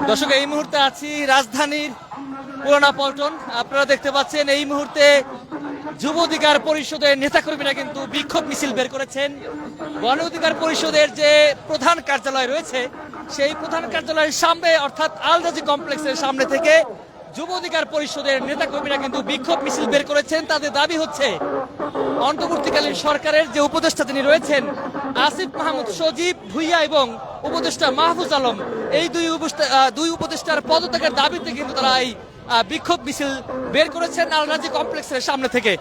দর্শক, এই মুহূর্তে আছি রাজধানীর পুরানা পল্টন। আপনারা দেখতে পাচ্ছেন এই মুহূর্তে যুব অধিকার পরিষদের নেতাকর্মীরা কিন্তু বিক্ষোভ মিছিল বের করেছেন। গণ অধিকার পরিষদের যে প্রধান কার্যালয় রয়েছে সেই প্রধান কার্যালয়ের সামনে অর্থাৎ আল রাজি কমপ্লেক্সের সামনে থেকে যুব অধিকার পরিষদের নেতাকর্মীরা কিন্তু বিক্ষোভ মিছিল বের করেছেন। তাদের দাবি হচ্ছে অন্তর্বর্তীকালীন সরকারের যে উপদেষ্টা তিনি রয়েছেন আসিফ মাহমুদ সজীব ভুইয়া এবং উপদেষ্টা মাহফুজ আলম, এই দুই উপদেষ্টার পদত্যাগের দাবিতে কিন্তু তারা এই বিক্ষোভ মিছিল বের করেছেন আল রাজি কমপ্লেক্সের সামনে থেকে।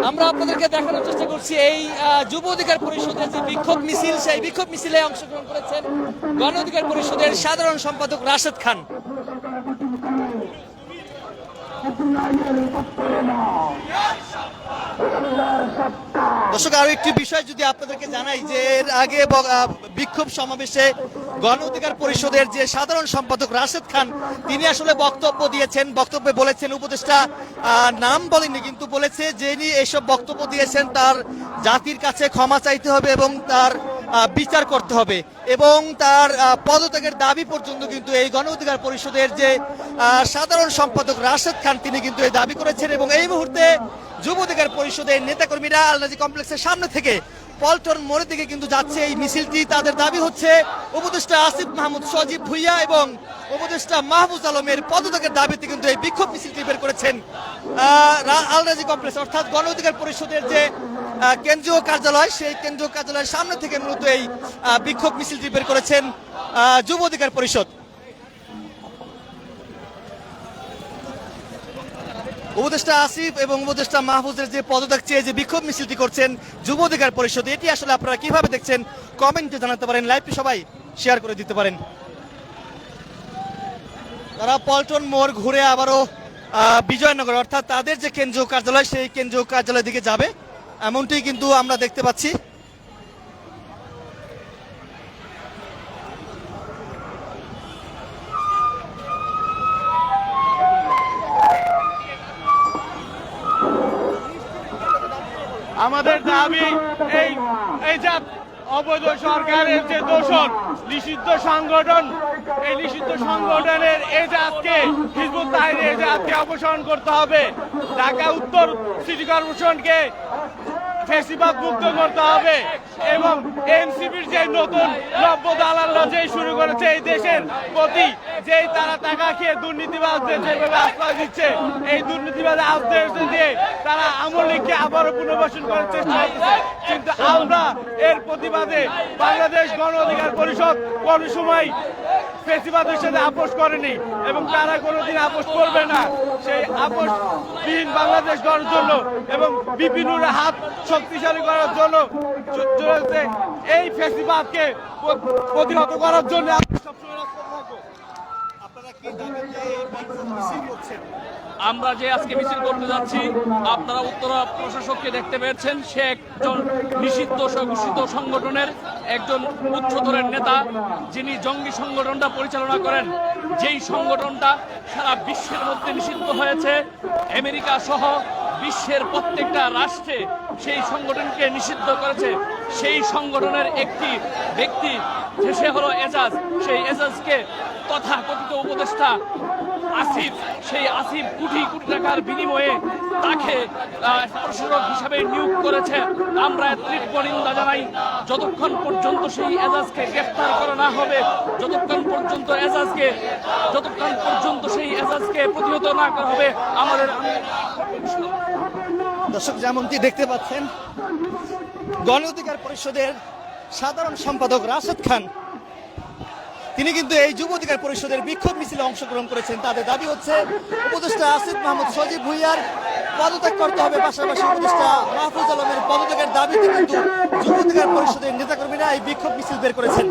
আমরা আপনাদেরকে দেখানোর চেষ্টা করছি এই যুব অধিকার পরিষদের যে বিক্ষোভ মিছিল, সেই বিক্ষোভ মিছিলে অংশগ্রহণ করেছেন গণ অধিকার পরিষদের সাধারণ সম্পাদক রাশেদ খান। দর্শক, আরো একটি বিষয় যদি আপনাদেরকে জানাই যে এর আগে বিক্ষোভ সমাবেশে গণ অধিকার পরিষদের যে সাধারণ সম্পাদক রাশেদ খান তিনি আসলে বক্তব্য দিয়েছেন। বক্তব্যে বলেছেন, উপদেষ্টা নাম বলেননি কিন্তু বলেছে যিনি এইসব বক্তব্য দিয়েছেন তার জাতির কাছে ক্ষমা চাইতে হবে এবং তার বিচার করতে হবে এবং তার পদত্যাগের দাবি পর্যন্ত কিন্তু এই গণ অধিকার পরিষদের যে সাধারণ সম্পাদক রাশেদ খান তিনি কিন্তু এই দাবি করেছেন। এবং এই মুহূর্তে যুব অধিকার পরিষদের নেতাকর্মীরা আল রাজি কমপ্লেক্সের সামনে থেকে পল্টন মোড়ের দিকে কিন্তু যাচ্ছে এই মিছিলটি। তাদের দাবি হচ্ছে উপদেষ্টা আসিফ মাহমুদ সজীব ভুইয়া এবং উপদেষ্টা মাহফুজ আলমের পদত্যাগের দাবিতে কিন্তু এই বিক্ষোভ মিছিলটি বের করেছেন আল রাজি কমপ্লেক্স অর্থাৎ গণ অধিকার পরিষদের যে কেন্দ্রীয় কার্যালয়, সেই কেন্দ্রীয় কার্যালয়ের সামনে থেকে মূলত এই বিক্ষোভ মিছিলটি বের করেছেন যুব অধিকার পরিষদ। উপদেষ্টা আসিফ এবং উপদেষ্টা মাহফুজের যে পদত্যাগ চেয়ে যে বিক্ষোভ মিছিলটি করছেন যুব অধিকার পরিষদ, এটি আসলে আপনারা কিভাবে দেখছেন কমেন্টে জানাতে পারেন, লাইভটি সবাই শেয়ার করে দিতে পারেন। তারা পল্টন মোড় ঘুরে আবারও বিজয়নগর অর্থাৎ তাদের যে কেন্দ্রীয় কার্যালয় সেই কেন্দ্রীয় কার্যালয়ের দিকে যাবে, এমনটি কিন্তু আমরা দেখতে পাচ্ছি। আমাদের দাবি এই যে অবৈধ সরকারের যে দোষণ নিষিদ্ধ সংগঠন, এই নিষিদ্ধ সংগঠনের এজাজকে হিজবুত তাহরীর এজাজকে অপসারণ করতে হবে। ঢাকা উত্তর সিটি কর্পোরেশনকে ফেসিবাদ মুক্ত করতে হবে এবং এনসিপির যে নতুন নব্য দালালরা যেই শুরু করেছে এই দেশের প্রতি, যেই তারা টাকা খেয়ে দুর্নীতিবাজদের যেভাবে আশ্রয় দিচ্ছে, এই দুর্নীতিবাজ আশ্রয় দিয়ে তারা আওয়ামী লীগকে আবারও পুনর্বাসন করার চেষ্টা করছে। কিন্তু আমরা এর প্রতিবাদে বাংলাদেশ গণ অধিকার পরিষদ কোনো সময় ফেসিবাদের সাথে আপোষ করেনি এবং তারা কোনোদিন আপোষ করবে না। সেই আপোষবিহীন বাংলাদেশ গড়ার জন্য এবং বিপিনুর হাত শক্তিশালী করার জন্য এই ফেসিবাদকে প্রতিহত করার জন্য সবসময় রাস্তায় থাকবো। আমরা যে আজকে মিছিল করতে যাচ্ছি, আপনারা উত্তরা প্রশাসককে দেখতে পেয়েছেন, সে একজন নিষিদ্ধ ঘোষিত সংগঠনের একজন উচ্চতরের নেতা, যিনি জঙ্গি সংগঠনটা পরিচালনা করেন। যেই সংগঠনটা সারা বিশ্বের মধ্যে নিষিদ্ধ হয়েছে, আমেরিকা সহ বিশ্বের প্রত্যেকটা রাষ্ট্রে সেই সংগঠনকে নিষিদ্ধ করেছে। সেই সংগঠনের একটি ব্যক্তি সে হলো এজাজ। সেই এজাজকে তথাকথিত উপদেষ্টা আসিফ, সেই আসিফ কোটি কোটি টাকার বিনিময়ে তাকে প্রশাসক হিসাবে নিয়োগ করেছে। আমরা তীব্র নিন্দা জানাই। যতক্ষণ পর্যন্ত সেই এজাজকে গ্রেফতার করা না হবে, যতক্ষণ পর্যন্ত সেই এজাজকে প্রতিহত না করা হবে আমাদের। দর্শক, যেমনটি দেখতে পাচ্ছেন গণ অধিকার পরিষদের সাধারণ সম্পাদক রাশেদ খান তিনি কিন্তু এই যুব অধিকার পরিষদের বিক্ষোভ মিছিলে অংশগ্রহণ করেছেন। তাদের দাবি হচ্ছে উপদেষ্টা আসিফ মাহমুদ সজীব ভুইয়ার পদত্যাগ করতে হবে, পাশাপাশি উপদেষ্টা মাহফুজ আলমের পদত্যাগের দাবিতে কিন্তু যুব অধিকার পরিষদের নেতাকর্মীরা এই বিক্ষোভ মিছিল বের করেছেন।